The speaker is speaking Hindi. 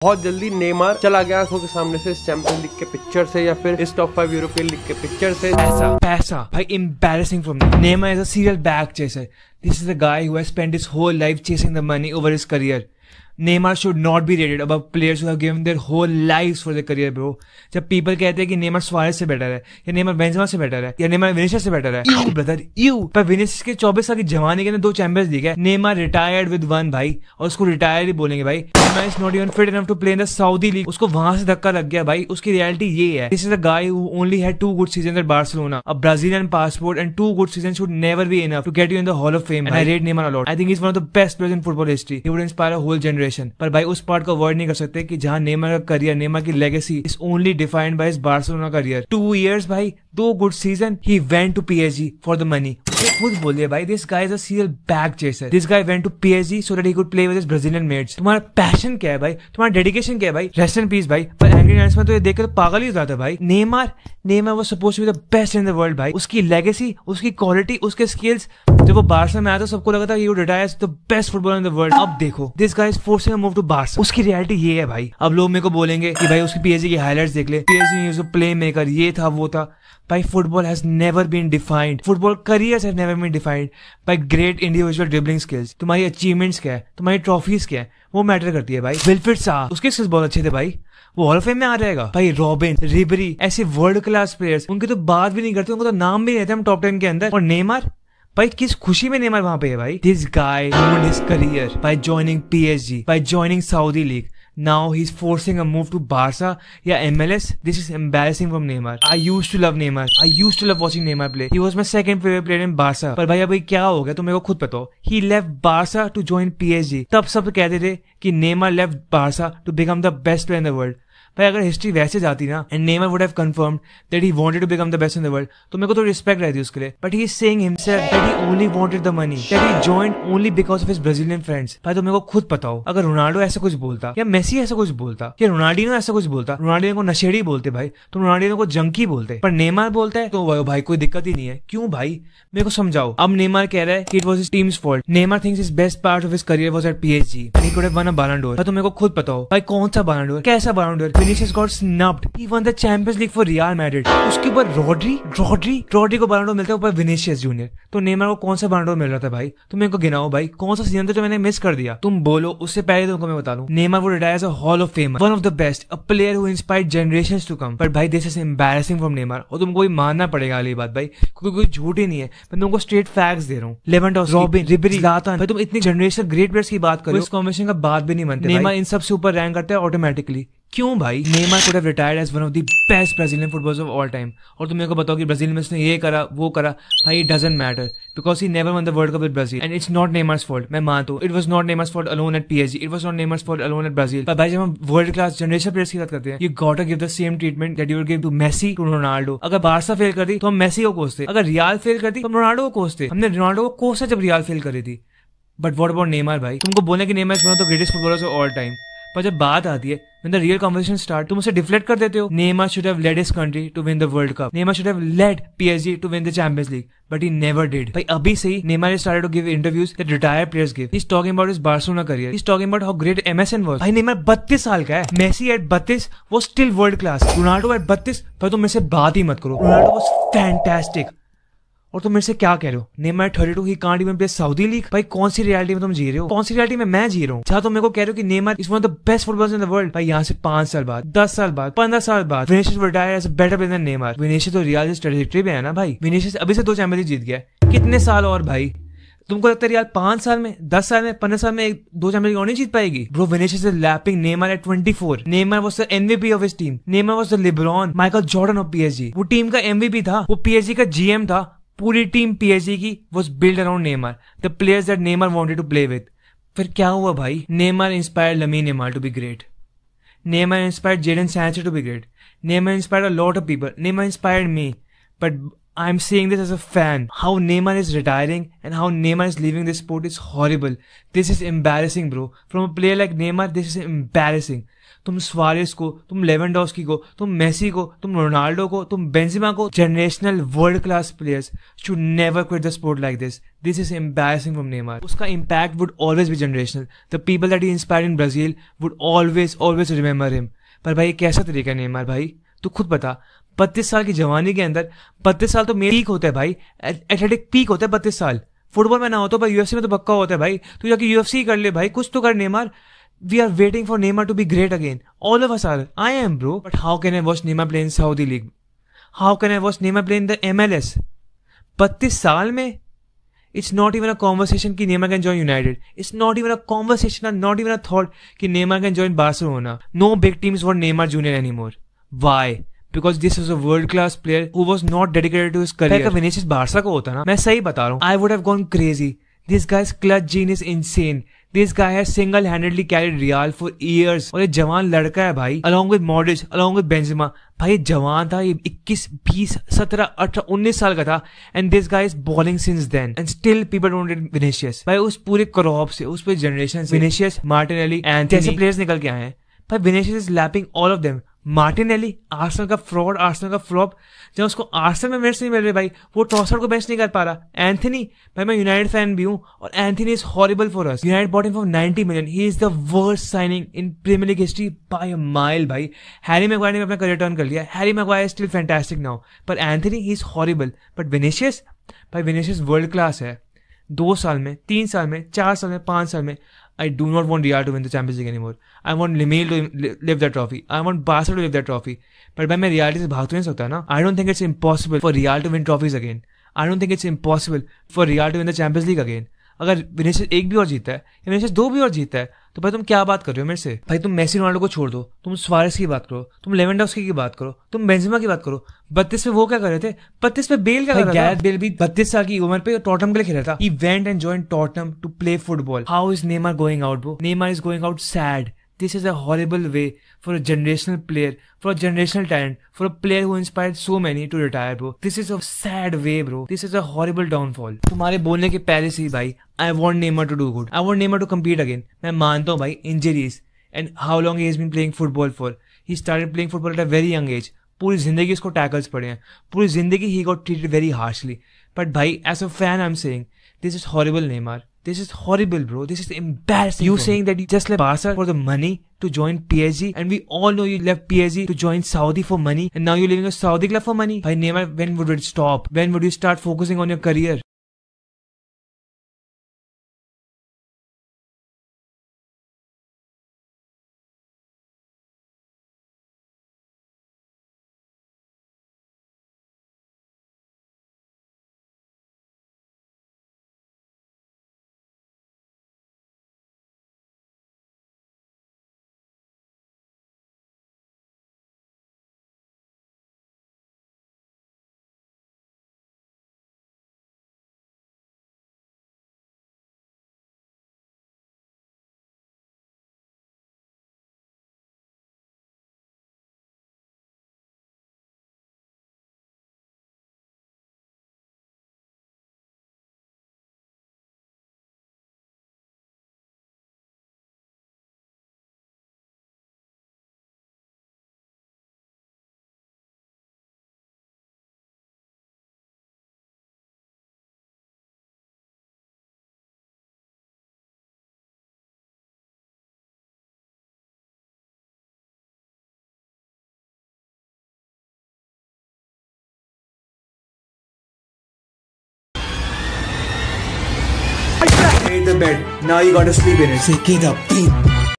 बहुत जल्दी नेमार चला गया आंखों के सामने से इस चैंपियंस लीग के पिक्चर से या फिर इस टॉप 5 यूरोपियन लीग के पिक्चर से। पैसा भाई embarrassing from me. Neymar is a serial back chaser. This is a guy who has spent his whole life chasing the money over his career. Neymar should not be rated above players who have given their whole lives for their career, bro. जब people कहते हैं कि नेमार सुआरेज से बेटर है या नेमार बेंजेमा से बेटर है या नेमार विनीशियस से बेटर है, यू ब्रदर यू। पर विनीशियस के 24 साल की जवानी के अंदर 2 चैंपियंस लीग है। नेमार रिटायर्ड विद 1 भाई, और उसको रिटायर ही बोलेंगे भाई। Neymar is not even fit enough to play in the Saudi League. उसको वहां से धक्का लग गया भाई। उसकी रियलिटी ये है, this is a guy who only had 2 good seasons at Barcelona, a Brazilian passport and 2 good seasons should never be enough to get you in the hall of fame. And I rate Neymar a lot. I think he is one of the best players in football history. He would inspire a whole generation. पर भाई उस पार्ट को अवॉइड नहीं कर सकते कि जहां नेमार का करियर, नेमार की legacy is only defined by his Barcelona career. 2 years भाई, 2 good season, he went to PSG for the money. खुद बोलिए भाई, this guy is a serial bag chaser. This guy went to PSG so that he could play with his Brazilian mates. तुम्हारा पैशन क्या है भाई? तुम्हारा डेडिकेशन क्या है भाई? रेस्ट इन पीस भाई। पर एंग्री नाइट्स में तो ये देख के तो पागल ही हो जाता है भाई। Neymar was supposed to be the best in the world भाई। उसकी लेगेसी, उसकी क्वालिटी, उसके स्किल्स, जब वो बार्सा में आया तो सबको लगा था he would retire as the best footballer in the world। अब देखो, this guy is forcing a move to Barca। उसकी रियलिटी ये है भाई। अब लोग मेरे को बोलेंगे कि भाई उसकी PSG की हाइलाइट्स देख ले, PSG में उसको प्ले मेकर, ये था वो था। भाई football has never been defined, football careers have never been defined by great individual dribbling skills। तुम्हारी अचीवमेंट्स क्या है, तुम्हारी ट्रॉफीज क्या है, वो मैटर करती है भाई। विल्फ्रेड साह, उसके स्किल्स बहुत अच्छे थे भाई, वो हॉल ऑफ फेम में आ रहेगा भाई। रॉबिन, रिबेरी, ऐसे वर्ल्ड क्लास प्लेयर्स, उनकी तो बात भी नहीं करते, उनको तो नाम भी नहीं रहते हम टॉप 10 के अंदर। और नेमार भाई, किस खुशी में नेमार वहां पे है भाई। This guy ruined his career by joining PSG, by joining Saudi League. Now he's forcing a move to Barca या MLS. This is embarrassing from Neymar. I used to love Neymar. I used to love watching Neymar play. He was my second favorite player in Barca. पर भाई अभी क्या हो गया तो मेरे को खुद पता हो। He left Barca to join PSG. तब सब कहते थे कि Neymar left Barca to become the best player in the world. भाई अगर हिस्ट्री वैसे जाती ना, and Neymar would have confirmed that he wanted to become the best in the world, तो मेरे को तो रिस्पेक्ट रहती उसके लिए। But he is saying himself that he only wanted the money, that he joined only because of his Brazilian friends. भाई तो मेरे को खुद पता हो, अगर रोनाल्डो ऐसा कुछ बोलता या मेसी ऐसा कुछ बोलता या रोनाल्डिनो ऐसा कुछ बोलता, रोनाल्डिनो को नशेड़ी बोलते भाई, तो रोनाल्डिनो को जंकी बोलते, पर नेमार बोलता है तो भाई कोई दिक्कत ही नहीं है। क्यों भाई, मेरे को समझाओ। अब नेमार कह रहा है कि it was his teams fault. Neymar thinks his best part of his career was at PSG and he could have won a Ballon d'Or। तो मेरे को खुद पता हो भाई कौन सा Ballon d'Or, कैसा Ballon d'Or। Vinicius got snubbed, he won the Champions League for Real Madrid। उसके ऊपर रॉड्री को Ballon d'Or मिलता है, ऊपर विनीशियस जूनियर। तो नेमार को कौन सा Ballon d'Or मिल रहा था भाई, तुम मेरे को गिनाओ भाई, कौन सा सीजन था जो मैंने मिस कर दिया, तुम बोलो। उससे पहले तुमको मैं बता दूं, Neymar would retire as a hall of famer, one of the best, a player who inspired generations to come. पर भाई this is embarrassing from Neymar, और तुमको भी मानना पड़ेगा वाली बात भाई, क्योंकि कोई झूठ ही नहीं है। मैं तुमको स्ट्रेट फैक्ट्स दे रहा हूँ। लेवेंडोव्स्की, रॉबिन, रिबेरी, ज़्लातान, भाई तुम इतनी जनरेशन ग्रेट प्लेयर्स की बात करो, इस कॉम्बिनेशन का बात भी नहीं मानते। नेमार इन सबसे ऊपर रैंक करता है ऑटोमेटिकली। क्यों भाई? Neymar could have retired as one of the best Brazilian footballers of all time. और तुम मेरे को बताओ कि ब्राजील में उसने ये करा वो करा, भाई it doesn't matter because he never won the world cup with Brazil and it's not Neymar's fault. मैं मानता हूं, it was not Neymar's fault alone at PSG, it was not Neymar's fault alone at Brazil. पर भाई जब हम वर्ल्ड क्लास जनरेशन प्लेयर्स की बात करते हैं, you got to give the same treatment that you will give to Messi, to Ronaldo. अगर बार्सा फेल कर दी तो हम मेसी को कोसते, अगर रियल फेल कर दी तो हम रोनाल्डो को कोसते। हमने रोनाल्डो को कोसा जब रियल फेल करी थी। बट व्हाट अबाउट नेमार भाई? तुमको बोलने कि Neymar is one of the greatest footballers of all time, पर जब बात आती है when the real conversation start, तुम उसे डिफ्लेक्ट कर देते हो। Neymar should have led his country to win the World Cup. Neymar should have led PSG to win the Champions League, but he never did. भाई अभी से ही Neymar has started to give interviews that retired players give. He's talking about his Barcelona career. He's talking about how great MSN was. भाई Neymar 32 साल का है। Messi at 32 was still world class. Ronaldo at 32, भाई तुम मेरे से बात ही मत करो। Ronaldo was fantastic. और तुम मेरे से क्या कह रहे हो? Neymar 32, he can't even play Saudi league. भाई कौन सी रियलिटी में तुम जी रहे हो? कौन सी रियलिटी में मैं जी रहा हूँ? जहाँ तुम मेरे को कह रहे हो कि Neymar is one of the best footballers in the world. भाई यहाँ से 5 साल बाद, 10 साल बाद, 15 साल बाद Vinicius will retire as a better player than Neymar. Vinicius तो रियल ट्रैजेक्टरी पे है ना भाई। विनीशियस अभी से 2 चैंपियंस जीत गया, कितने साल और भाई? तुमको लगता है रियल 5 साल में, 10 साल में, 15 साल में 2 चैंपियंस और नहीं जीत पाएगी? Bro, Vinicius is lapping Neymar at 24। Neymar was the MVP of his team. Neymar was the LeBron, Michael Jordan of PSG। वो टीम का MVP था, वो PSG का GM था। पूरी टीम PSG की was built around Neymar, the players that Neymar wanted to play with। फिर क्या हुआ भाई? Neymar inspired Lamine Yamal to be great. Neymar inspired Jadon Sancho to be great. Neymar inspired a lot of people. Neymar inspired me. But I'm saying this as a fan. How Neymar is retiring and how Neymar is leaving this sport is horrible. This is embarrassing, bro. From a player like Neymar, this is embarrassing. तुम स्वारेस को, तुम लेवेंडोस्की को, तुम मेसी को, तुम रोनाल्डो को, तुम बेंजेमा को, generational world class players should never quit the sport like this. This is embarrassing from Neymar. उसका impact would always be generational. The people that he inspired in Brazil would always remember him. पर भाई कैसा तरीका है नेमार भाई, तू खुद बता. 32 साल की जवानी के अंदर, 32 साल तो मेरे पीक होता है भाई, एथलेटिक पीक होता है 32 साल. फुटबॉल में ना हो तो भाई यूएफसी में तो पक्का होता है भाई. तू जाके यूएफसी कर ले भाई, कुछ तो कर Neymar. We are waiting for Neymar to be great again. All of us are. I am, bro. But how can I watch Neymar play in Saudi League? How can I watch Neymar play in the MLS? 32 साल में? It's not even a conversation कि Neymar can join United. It's not even a conversation and not even a thought कि Neymar can join Barcelona. No big teams want Neymar Jr. anymore. Why? Because this was a world class player who was not dedicated to his career. अगर विनीसियस बार्सा को होता ना, मैं सही बता रहा हूँ, I would have gone crazy. This guy's clutch gene is insane. This guy has single-handedly carried Real for years. और ये जवान लड़का है भाई, along with Modric, along with Benzema. भाई ये जवान था, ये 21, 20, 17, 18, 19 साल का था. And this guy is balling since then. And still people don't get Vinicius. भाई उस पूरे क्रॉप से, उस पूरे जनरेशन से, Vinicius, Martinelli, Anthony जैसे प्लेयर्स निकल के आए हैं. भाई Vinicius is lapping all of them. Martinelli Arsenal का फ्रॉड, आर्सेनल का फ्लॉप. जब उसको आर्सेनल में मैच नहीं मिल रहे भाई, वो ट्रॉसर्ड को बेंच नहीं कर पा रहा. एंथनी, भाई मैं यूनाइटेड फैन भी हूं और Antony is horrible for us. United bought him for 90 million. He is the worst signing in Premier League history by a mile भाई. हैरी मैग्वायर ने अपना करियर टर्न कर लिया. Harry Maguire is still fantastic now, पर Antony he is horrible. But Vinicius, भाई विनीशियस वर्ल्ड क्लास है. 2 साल में, 3 साल में, 4 साल में, 5 साल में. I do not want Real to win the Champions League anymore. I want Lemil to live that trophy. I want Barca to live that trophy. पर भाई मैं रियलिटी से भाग तो नहीं सकता ना. I don't think it's impossible for Real to win trophies again. I don't think it's impossible for Real to win the Champions League again. अगर विनीसियस एक भी और जीता है या विनीसियस 2 भी और जीता है तो भाई तुम क्या बात कर रहे हो मेरे से. भाई तुम मेसी रोनाल्डो को छोड़ दो, तुम सुआरेस की बात करो, तुम लेवेंडोस्की की बात करो, तुम बेंजेमा की बात करो. 32 में वो क्या कर रहे थे? 32 में बेल क्या कर रहा था? गैरेथ बेल भी 32 साल की उम्र पे टॉटनहम के लिए खेल रहा था. He went and joined Tottenham to play football. How is Neymar going out, bro? Neymar is going out sad. This is a horrible way for a generational player, for a generational talent, for a player who inspired so many to retire, bro. This is a sad way, bro. This is a horrible downfall. तुम्हारे बोलने के पहले से ही भाई, I want Neymar to do good. I want Neymar to compete again. मैं मानता हूँ भाई injuries and how long he has been playing football for. He started playing football at a very young age. पूरी जिंदगी उसको टैकल्स पड़े हैं. पूरी जिंदगी he got treated very harshly. But भाई, as a fan, I'm saying this is horrible, Neymar. This is horrible, bro. This is embarrassing. You saying that you just left Barca for the money to join PSG, and we all know you left PSG to join Saudi for money, and now you're leaving a Saudi club for money. Bhai Neymar, when would it stop? When would you start focusing on your career? Made the bed. Now you gotta sleep in it. Se queda